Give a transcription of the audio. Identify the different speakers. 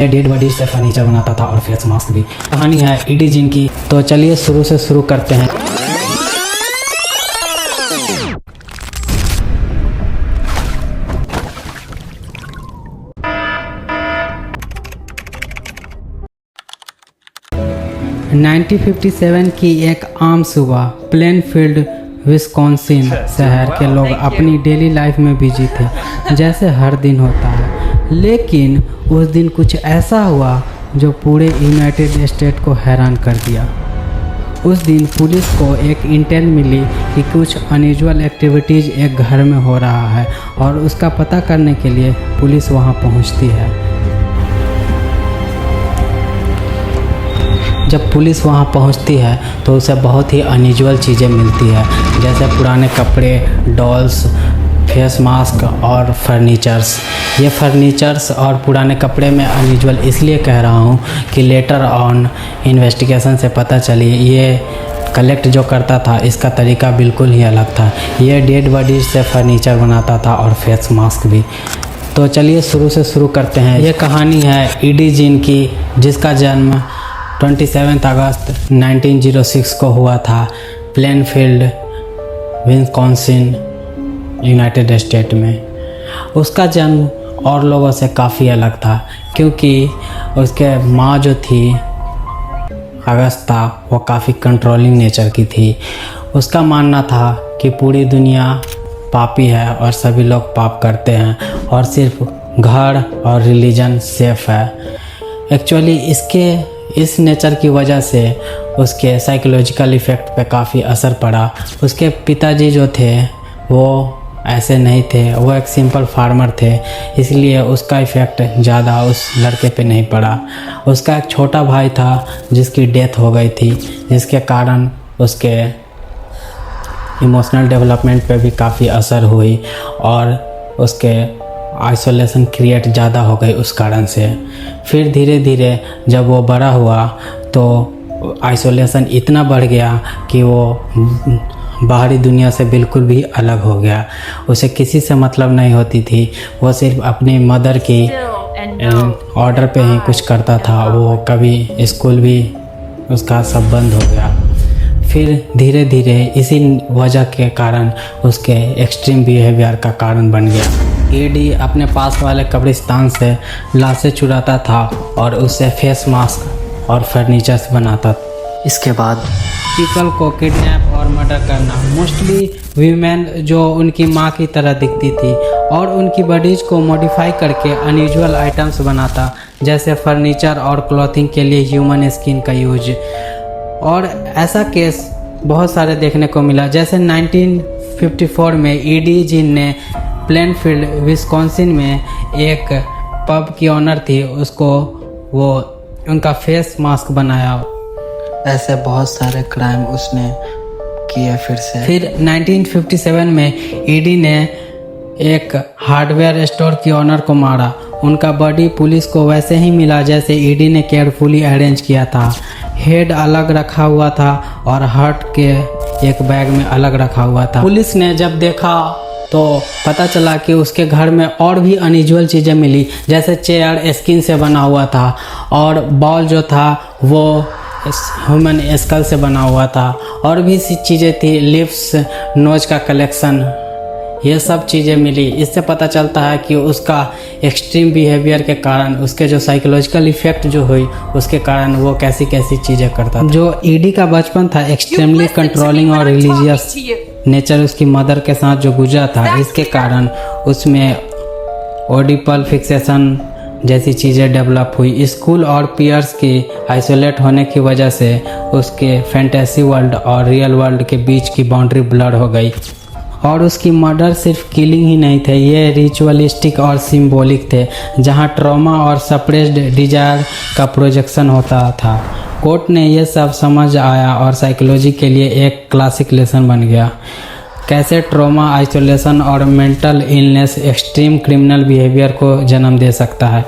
Speaker 1: Dead bodies से furniture बनाता था और फेस मास्क भी। कहानी है ईडी जिन की। तो चलिए शुरू से शुरू करते हैं। नाइनटीन 1957 की एक आम सुबह प्लेनफील्ड विस्कॉन्सिन शहर के लोग अपनी डेली लाइफ में बिजी थे, जैसे हर दिन होता है। लेकिन उस दिन कुछ ऐसा हुआ जो पूरे यूनाइटेड स्टेट को हैरान कर दिया। उस दिन पुलिस को एक इंटेल मिली कि कुछ अनयूजुअल एक्टिविटीज़ एक घर में हो रहा है और उसका पता करने के लिए पुलिस वहां पहुंचती है। जब पुलिस वहां पहुंचती है तो उसे बहुत ही अनयूजुअल चीज़ें मिलती है, जैसे पुराने कपड़े, डॉल्स, फेस मास्क और फर्नीचर्स। ये फर्नीचर्स और पुराने कपड़े में अनयूजुअल इसलिए कह रहा हूँ कि लेटर ऑन इन्वेस्टिगेशन से पता चली ये कलेक्ट जो करता था इसका तरीका बिल्कुल ही अलग था। ये डेड बॉडीज से फर्नीचर बनाता था और फेस मास्क भी। तो चलिए शुरू से शुरू करते हैं। ये कहानी है ईडी जिन की, जिसका जन्म 27 अगस्त 1906 को हुआ था प्लेनफील्ड विस्कॉन्सिन, यूनाइटेड स्टेट में। उसका जन्म और लोगों से काफ़ी अलग था, क्योंकि उसके माँ जो थी अगस्ता, वो काफ़ी कंट्रोलिंग नेचर की थी। उसका मानना था कि पूरी दुनिया पापी है और सभी लोग पाप करते हैं और सिर्फ घर और रिलीजन सेफ है। एक्चुअली इस नेचर की वजह से उसके साइकोलॉजिकल इफ़ेक्ट पे काफ़ी असर पड़ा। उसके पिताजी जो थे वो ऐसे नहीं थे, वो एक सिंपल फार्मर थे, इसलिए उसका इफ़ेक्ट ज़्यादा उस लड़के पे नहीं पड़ा। उसका एक छोटा भाई था जिसकी डेथ हो गई थी, जिसके कारण उसके इमोशनल डेवलपमेंट पे भी काफ़ी असर हुई और उसके आइसोलेशन क्रिएट ज़्यादा हो गई उस कारण से। फिर धीरे धीरे जब वो बड़ा हुआ तो आइसोलेशन इतना बढ़ गया कि वो बाहरी दुनिया से बिल्कुल भी अलग हो गया। उसे किसी से मतलब नहीं होती थी, वो सिर्फ अपनी मदर की ऑर्डर पे ही कुछ करता था। वो कभी स्कूल भी उसका सब बंद हो गया। फिर धीरे धीरे इसी वजह के कारण उसके एक्सट्रीम बिहेवियर का कारण बन गया। ईडी अपने पास वाले कब्रिस्तान से लाशें चुराता था और उससे फेस मास्क और फर्नीचर्स बनाता। इसके बाद पीपल को किडनैप और मर्डर करना, मोस्टली वीमेन जो उनकी माँ की तरह दिखती थी, और उनकी बॉडीज़ को मॉडिफाई करके अनयूजुअल आइटम्स बनाता, जैसे फर्नीचर और क्लॉथिंग के लिए ह्यूमन स्किन का यूज। और ऐसा केस बहुत सारे देखने को मिला, जैसे 1954 में ईडी जिन ने प्लेनफील्ड विस्कॉन्सिन में एक पब की ऑनर थी, उसको वो उनका फेस मास्क बनाया। ऐसे बहुत सारे क्राइम उसने किए फिर 1957 में ईडी ने एक हार्डवेयर स्टोर की ऑनर को मारा। उनका बॉडी पुलिस को वैसे ही मिला जैसे ईडी ने केयरफुली अरेंज किया था। हेड अलग रखा हुआ था और हार्ट के एक बैग में अलग रखा हुआ था। पुलिस ने जब देखा तो पता चला कि उसके घर में और भी अनयूजुअल चीज़ें मिली, जैसे चेयर स्किन से बना हुआ था और बॉल जो था वो ह्यूमन स्कल से बना हुआ था, और भी सी चीज़ें थी, लिप्स, नोज का कलेक्शन, ये सब चीज़ें मिली। इससे पता चलता है कि उसका एक्सट्रीम बिहेवियर के कारण, उसके जो साइकोलॉजिकल इफ़ेक्ट जो हुई उसके कारण वो कैसी कैसी चीज़ें करता था। जो ईडी का बचपन था एक्सट्रीमली कंट्रोलिंग और रिलीजियस नेचर उसकी मदर के साथ जो गुजरा था, इसके कारण उसमें ऑडिपल फिक्सेशन जैसी चीज़ें डेवलप हुई। स्कूल और पीयर्स की आइसोलेट होने की वजह से उसके फैंटेसी वर्ल्ड और रियल वर्ल्ड के बीच की बाउंड्री ब्लर हो गई। और उसकी मर्डर सिर्फ किलिंग ही नहीं थे, ये रिचुअलिस्टिक और सिंबॉलिक थे, जहां ट्रॉमा और सप्रेस्ड डिजायर का प्रोजेक्शन होता था। कोर्ट ने ये सब समझ आया और साइकोलॉजी के लिए एक क्लासिक लेसन बन गया, कैसे ट्रॉमा, आइसोलेशन और mental illness extreme criminal behaviour को जन्म दे सकता है।